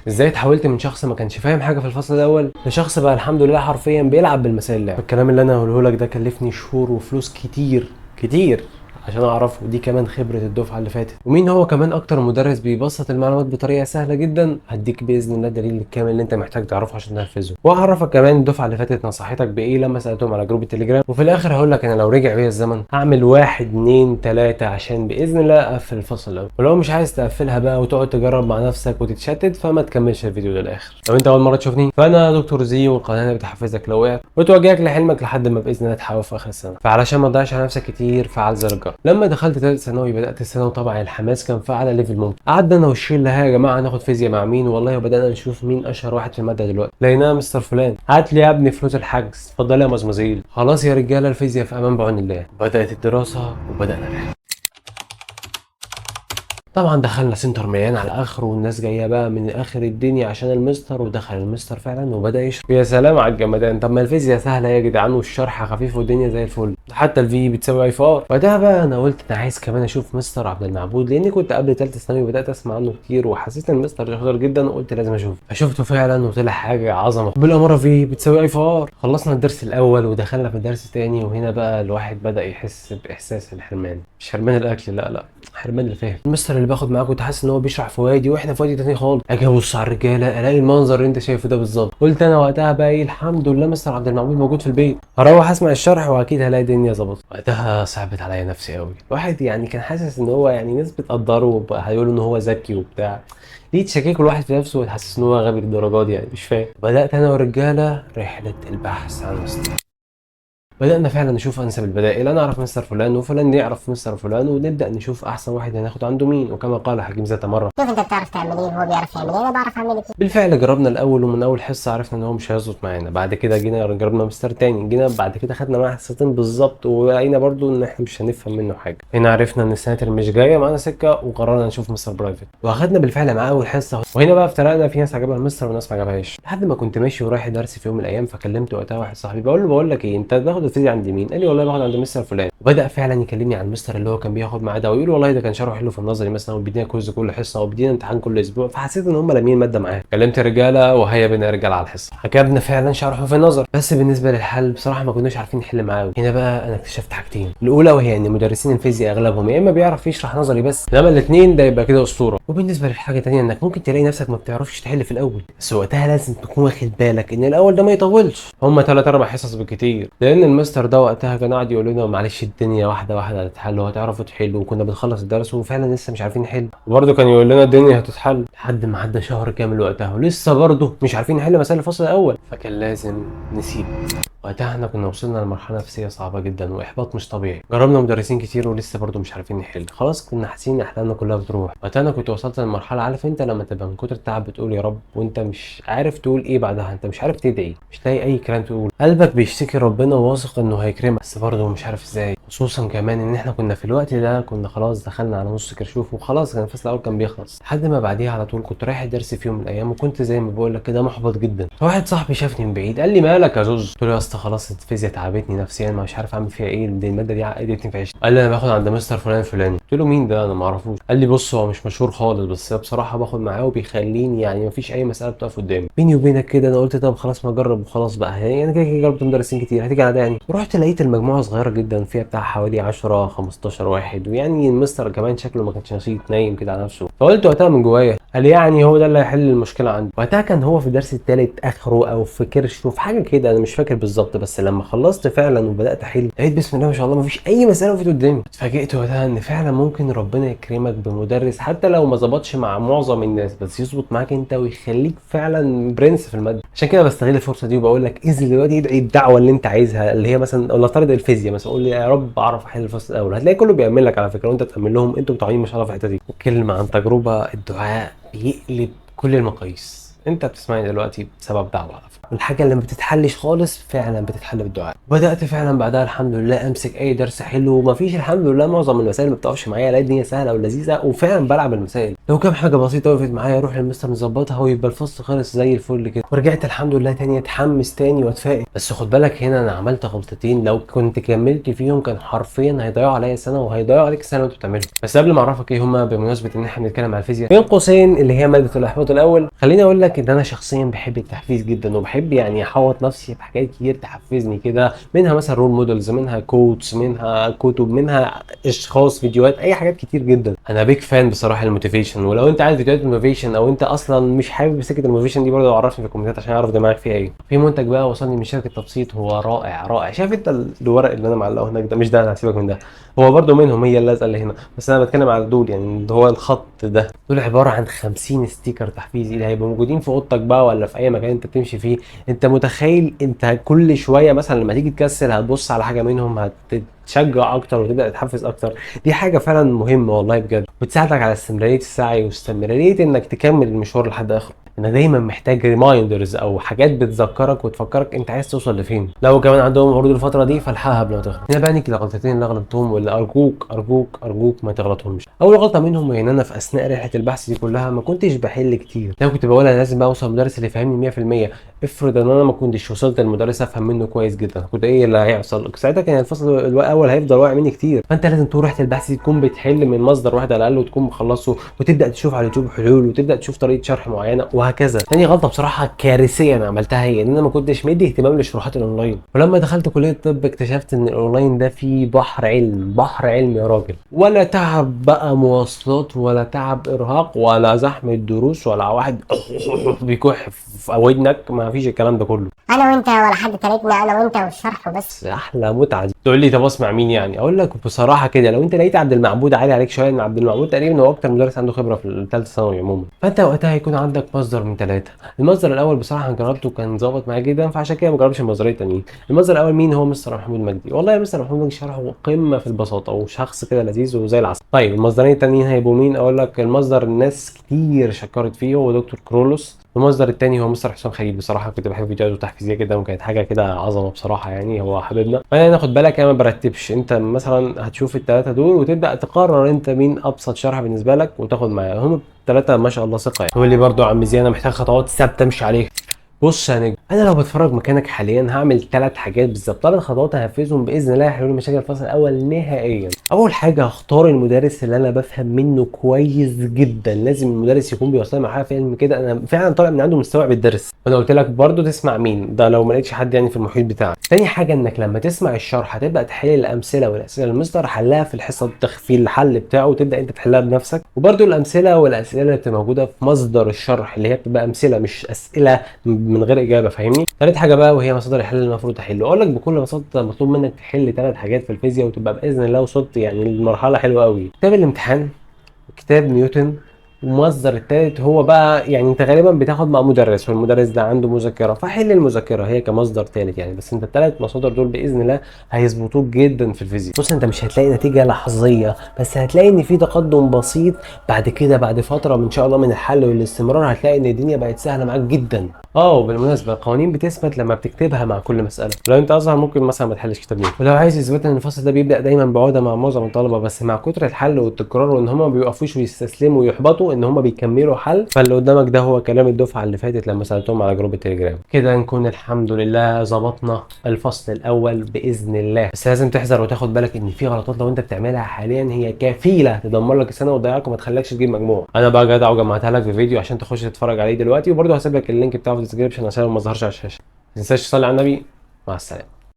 ازاي اتحولت من شخص ما كانش فاهم حاجه في الفصل الاول لشخص بقى الحمد لله حرفيا بيلعب بالمسائل اللعب. الكلام اللي انا هقوله لك ده كلفني شهور وفلوس كتير كتير عشان اعرفه، ودي كمان خبره الدفعه اللي فاتت. ومين هو كمان اكتر مدرس بيبسط المعلومات بطريقه سهله جدا؟ هديك باذن الله الدليل الكامل اللي انت محتاج تعرفه عشان تنفذه، واعرفك كمان الدفعه اللي فاتت نصحتك بايه لما سالتهم على جروب التليجرام. وفي الاخر هقول لك انا لو رجع بيا الزمن هعمل 1 2 3 عشان باذن الله اقفل الفصل الاول. ولو مش عايز تقفلها بقى وتقعد تجرب مع نفسك وتتشتت فما تكملش الفيديو للاخر. لو انت اول مره تشوفني فانا دكتور زي، والقناه اللي بتحفزك لو وقعت وتوجهك لحلمك لحد ما باذن الله تحققه في اخر السنه. فعلشان ما تضيعش على نفسك كتير فعل زر الجرس. لما دخلت ثالث ثانوي بدات السنه وطبعا الحماس كان في اعلى ليفل ممكن. قعدنا انا والشله ها يا جماعه ناخد فيزياء مع مين والله، وبدانا نشوف مين اشهر واحد في الماده دلوقتي. لقيناه مستر فلان، هات لي يا ابني فلوس الحجز، اتفضل يا مزمزيل. خلاص يا رجاله الفيزياء في امان بعون الله. بدات الدراسه وبدانا الرحله. طبعا دخلنا سنتر مليان على اخره والناس جايه بقى من اخر الدنيا عشان المستر، ودخل المستر فعلا وبدا يشرح. يا سلام على الجمدان، طب ما الفيزياء سهله يا جدعان والشرح خفيف والدنيا زي الفل، حتى الفي بتساوي اي فار. وقتها بقى انا قلت انا عايز كمان اشوف مستر عبد المعبود، لاني كنت قبل ثالثه ثانوي بدات اسمع عنه كتير وحسيت ان المستر شاطر جدا وقلت لازم اشوفه. فشفته فعلا وطلع حاجه عظمه، بالاماره في بتساوي اي فار. خلصنا الدرس الاول ودخلنا في الدرس الثاني، وهنا بقى الواحد بدا يحس باحساس الحرمان. مش حرمان الاكل، لا حرمان الفهم. المستر اللي باخد معاه كنت حاسس ان هو بيشرح في وادي واحنا في وادي تاني خالص. اجي ابص على الرجاله الاقي المنظر اللي انت شايفه ده بالظبط. قلت انا وقتها بقى ايه، الحمد لله مستر عبد المعبود موجود في البيت، هروح اسمع الشرح واكيد هلاقي الدنيا ظبطت. وقتها صعبت عليا نفسي قوي. الواحد يعني كان حاسس ان هو يعني ناس بتقدره هيقولوا ان هو ذكي وبتاع، ليه تشكك الواحد في نفسه وتحسس ان هو غبي للدرجات دي؟ يعني مش فاهم. بدات انا والرجاله رحله البحث عن مستر. بدأنا فعلا نشوف أنسب البدائل، أنا أعرف مستر فلان وفلان يعرف مستر فلان، ونبدأ نشوف أحسن واحد هناخد عنده مين. وكما قال حكيم ذات مرة، شوف انت بتعرف تعمل ايه وهو بيعرف يعمل ايه، انا بعرف اعمل ايه. بالفعل جربنا الأول، ومن أول حصة عرفنا إن هو مش هيظبط معانا. بعد كده جينا جربنا مستر تاني، جينا بعد كده خدنا معاه حصتين بالظبط ولقينا برضو إن إحنا مش هنفهم منه حاجة. هنا عرفنا إن السنة اللي مش جاية معانا سكة، وقررنا نشوف مستر برايفت وأخدنا بالفعل معاه أول حصة. وهنا بقى افترقنا، في ناس عجبها المستر وناس ما عجبهاش. لحد ما كنت ماشي ورايح درس في يوم من الأيام، فكلمت وقتها واحد صاحبي بقول لك إيه، أنت بتاخد الفيزياء عند مين؟ قال لي والله باخد عند مستر فلان. وبدا فعلا يكلمني عن المستر اللي هو كان بياخد معاه ده، ويقول والله ده كان شرحه حلو في النظري مثلا، وبيدينا كويز كل حصه وبيدينا امتحان كل اسبوع. فحسيت ان هم لامين ماده معاه. كلمت الرجاله وهيا بينا رجاله على الحصه. عجبنا فعلا شرحه في النظر، بس بالنسبه للحل بصراحه ما كناش عارفين نحل معاه. هنا بقى انا اكتشفت حاجتين، الاولى وهي ان مدرسين الفيزياء اغلبهم يا اما بيعرف يشرح نظري بس، انما الاثنين ده يبقى كده اسطوره. وبالنسبه للحاجه الثانيه انك ممكن تلاقي نفسك ما بتعرفش تحل في الاول، بس وقتها لازم تكون واخد بالك ان الاول ده ما يطولش، هم 3 4 حصص بالكتير، لان المستر ده وقتها كان قاعد يقول لنا معلش الدنيا واحده واحده هتتحل وهتعرفوا تحلوا. وكنا بنخلص الدرس وفعلا لسه مش عارفين نحل، وبرده كان يقول لنا الدنيا هتتحل، لحد ما عدى شهر كامل وقتها ولسه برده مش عارفين نحل مسائل الفصل الاول. فكان لازم نسيب. وقتها احنا كنا وصلنا لمرحله نفسيه صعبه جدا واحباط مش طبيعي. جربنا مدرسين كتير ولسه برضه مش عارفين نحل، خلاص كنا حاسين احلامنا كلها بتروح. وقتها انا كنت وصلت لمرحله، عارف انت لما تبقى من كتر التعب بتقول يا رب وانت مش عارف تقول ايه بعدها، انت مش عارف تدعي، مش لاقي اي كلام تقول، قلبك بيشتكي ربنا وواثق انه هيكرمك بس برضه مش عارف ازاي. خصوصا كمان ان احنا كنا في الوقت ده كنا خلاص دخلنا على نص كرشوف وخلاص كان الفصل الاول كان بيخلص. لحد ما بعديها على طول كنت رايح الدرس في يوم من الايام، وكنت زي ما بقول لك كده محبط جدا. واحد صاحبي شافني من بعيد قال لي مالك يا زوز؟ قلت له يا اسطى خلاص الفيزياء تعبتني نفسيا، مش عارف اعمل فيها ايه، دي الماده دي عقدتني في عيشتي. قال لي انا باخد عند مستر فلان الفلاني. قلت له مين ده؟ انا ما اعرفوش. قال لي بص هو مش مشهور خالص، بس بصراحه باخد معاه وبيخليني يعني ما فيش اي مساله بتقف قدامي. بيني وبينك كده انا قلت طب خلاص ما اجرب وخلاص بقى، يعني انا كده كده جربت مدرسين كتير هتيجي على ده يعني. ورحت لقيت المجموعه صغيره جدا فيها بتاع حوالي 10 15 واحد، ويعني المستر كمان شكله ما كانش نشيط نايم كده على نفسه. فقلت وقتها من جوايا قال لي يعني هو ده اللي هيحل المشكله عندي. وقتها كان هو في الدرس الثالث اخره او في كرشه في حاجه كده انا مش فاكر بالظبط، بس لما خلصت فعلا وبدات احل لقيت بسم الله ما شاء الله ما فيش اي مساله وقفت قدامي. اتفاجئت وقتها ان فعلا ممكن ربنا يكرمك بمدرس حتى لو ما ظبطش مع معظم الناس بس يظبط معاك انت ويخليك فعلا برنس في الماده. عشان كده بستغل الفرصه دي وبقول لك انزل دلوقتي ادعي الدعوه اللي انت عايزها، اللي هي مثلا ولا نفترض الفيزياء مثلا، قول لي يا رب اعرف احل الفصل الاول، هتلاقي كله بيعمل لك على فكره وانت تامن لهم، انتوا متعودين ما شاء الله في الحته دي. وكلمه عن تجربه، الدعاء بيقلب كل المقاييس. انت بتسمعني دلوقتي بسبب دعوه على فكره، والحاجه اللي ما بتتحلش خالص فعلا بتتحل بالدعاء. بدات فعلا بعدها الحمد لله امسك اي درس حلو، ومفيش الحمد لله معظم المسائل ما بتقفش معايا، الاقي الدنيا سهله ولذيذه، وفعلا بلعب المسائل. لو كام حاجه بسيطه وقفت معايا اروح للمستر نظبطها ويبقى الفصل خالص زي الفل كده، ورجعت الحمد لله تاني اتحمس تاني واتفائل. بس خد بالك هنا انا عملت غلطتين، لو كنت كملت فيهم كان حرفيا هيضيعوا عليا سنه وهيضيعوا عليك السنه اللي انت بتعملها. بس قبل ما اعرفك ايه هما، بمناسبه ان احنا بنتكلم على الفيزياء بين قوسين اللي هي ماده الاحباط الاول، خليني اقول لك ان انا شخصيا بحب التحفيز جدا، وبحب يعني احوط نفسي بحاجات كتير تحفزني كده، منها مثلا رول موديلز، منها كوتس، منها كتب، منها اشخاص، فيديوهات، اي حاجات كتير جدا. انا بيك فان بصراحه الموتيفيشن، ولو انت عايز فيديوهات موتيفيشن او انت اصلا مش حابب سكه الموتيفيشن دي برضه عرفني في الكومنتات عشان اعرف دماغك فيها ايه. في منتج بقى وصلني من شركه تبسيط هو رائع رائع. شايف انت الورق اللي انا معلقه هناك ده؟ مش ده، انا هسيبك من ده، هو برضه منهم، هي اللازقه اللي هنا، بس انا بتكلم على دول يعني اللي هو الخط ده. دول عباره عن 50 ستيكر تحفيزي اللي هيبقوا موجودين في اوضتك بقى ولا في اي مكان انت بتمشي فيه. انت متخيل انت كل شويه مثلا لما تيجي تكسل هتبص على حاجه منهم هتتشجع اكتر وتبدا تتحفز اكتر. دي حاجه فعلا مهمه والله بجد، بتساعدك على استمراريه السعي واستمراريه انك تكمل المشوار لحد اخره. انا دايما محتاج ريمايندرز او حاجات بتذكرك وتفكرك انت عايز توصل لفين. لو كمان عندهم عروض الفتره دي فالحقها قبل ما تغلط. هنا بقى نيجي لغلطتين اللي غلطتهم واللي ارجوك ارجوك ارجوك ما تغلطهمش. اول غلطه منهم هي ان انا في اثناء رحله البحث دي كلها ما كنتش بحل كتير. لو كنت بقول انا لازم بقى اوصل للمدرس اللي يفهمني 100%، افرض ان انا ما كنتش وصلت للمدرس افهم منه كويس جدا، كنت ايه اللي هيحصل ساعتها؟ كان الفصل الاول هيفضل واقع مني كتير. فانت لازم طول رحله البحث دي تكون بتحل من مصدر واحد على الاقل وتكون مخلصه، وتبدا تشوف على اليوتيوب حلول، وتبدا تشوف طريقه شرح معينه وهكذا. تاني غلطه بصراحه كارثيه انا عملتها هي ان انا ما كنتش مدي اهتمام لشروحات الاونلاين. ولما دخلت كليه الطب اكتشفت ان الاونلاين ده فيه بحر علم، بحر علم يا راجل، ولا تعب بقى مواصلات ولا تعب ارهاق ولا زحمه دروس ولا واحد بيكح في ودنك، ما فيش الكلام ده كله. انا وانت ولا حد تالتنا، انا وانت والشرح وبس. احلى متعه دي. تقول لي طب اسمع مين يعني؟ اقول لك بصراحه كده، لو انت لقيت عبد المعبود عالي عليك شويه، ان عبد المعبود تقريبا هو اكتر مدرس عنده خبره في الثالثه ثانوي عموما، فانت وقتها هيكون عندك مصدر من ثلاثه. المصدر الاول بصراحه انا جربته كان ظابط معايا جدا، فعشان كده ما جربتش المصدرين التانيين. المصدر الاول مين؟ هو مستر محمود مجدي. والله يا مستر محمود مجدي شرحه قمه في البساطه وشخص كده لذيذ وزي العسل. طيب المصدرين التانيين هيبقوا مين؟ اقول لك المصدر الناس كتير شكرت فيه هو دكتور كرولوس. المصدر التاني هو مستر حسام خليل. بصراحه كنت بحب فيديوهاته التحفيزيه جدا وكانت حاجه كده عظمه بصراحه، يعني هو حبيبنا. فانا ناخد بالك انا ما برتبش، انت مثلا هتشوف الثلاثه دول وتبدا تقرر انت مين ابسط شرح بالنسبه لك وتاخد معاه. هم الثلاثه ما شاء الله ثقه يعني. تقول لي برضو يا عم زياد انا محتاج خطوات ثابته امشي عليها. بص يا نجم، انا لو بتفرج مكانك حاليا هعمل 3 حاجات بالظبط، 3 خطوات هنفذهم باذن الله يحلوا لي مشاكل الفصل الاول نهائيا. اول حاجه هختار المدرس اللي انا بفهم منه كويس جدا، لازم المدرس يكون بيوصل معايا فيلم كده انا فعلا طالع من عنده مستوعب الدرس. وانا قلت لك برضو تسمع مين ده لو ما لقيتش حد يعني في المحيط بتاعك. تاني حاجه انك لما تسمع الشرح هتبدا تحل الامثله والاسئله اللي المستر حلها في الحصه في الحل بتاعه، وتبدا انت تحلها بنفسك. وبرضو الامثله والاسئله اللي بتبقى موجوده في مصدر الشرح اللي هي بتبقى امثله مش اسئله من غير اجابه، فاهمني؟ ثالث حاجه بقى وهي مصادر الحل اللي المفروض تحله. اقول لك بكل بساطه مطلوب منك تحل 3 حاجات في الفيزياء وتبقى باذن الله وصلت يعني لمرحله حلوه قوي. كتاب الامتحان، كتاب نيوتن، ومصدر التالت هو بقى يعني انت غالبا بتاخد مع مدرس والمدرس ده عنده مذكره، فحل المذكره هي كمصدر تالت يعني. بس انت ال3 مصادر دول باذن الله هيظبطوك جدا في الفيزياء. بص انت مش هتلاقي نتيجه لحظيه، بس هتلاقي ان في تقدم بسيط بعد كده، بعد فتره ان شاء الله من الحل والاستمرار هتلاقي ان الدنيا بقت سهله معاك جدا. وبالمناسبه القوانين بتثبت لما بتكتبها مع كل مساله. لو انت اصلا ممكن مثلا ما تحلش كتاب نيوتن. ولو عايز اثبات ان الفصل ده بيبدا دايما بعوده مع معظم الطلبه، بس مع كتر الحل والتكرار وان هم ما بيوقفوش ويستسلموا ويحبطوا ان هم بيكملوا حل، فاللي قدامك ده هو كلام الدفعه اللي فاتت لما سالتهم على جروب التليجرام. كده نكون الحمد لله ظبطنا الفصل الاول باذن الله. بس لازم تحذر وتاخد بالك ان في غلطات لو انت بتعملها حاليا هي كفيله تدمر لك السنه وتضيعك وما تخليكش تجيب مجموع. انا بقى جدع وجمعتها لك في فيديو عشان تخش تتفرج عليه دلوقتي، وبرده هسيب لك اللينك بتاعه في الديسكربشن عشان ما ظهرش على الشاشه. ما تنساش تصلي على النبي. مع السلامه.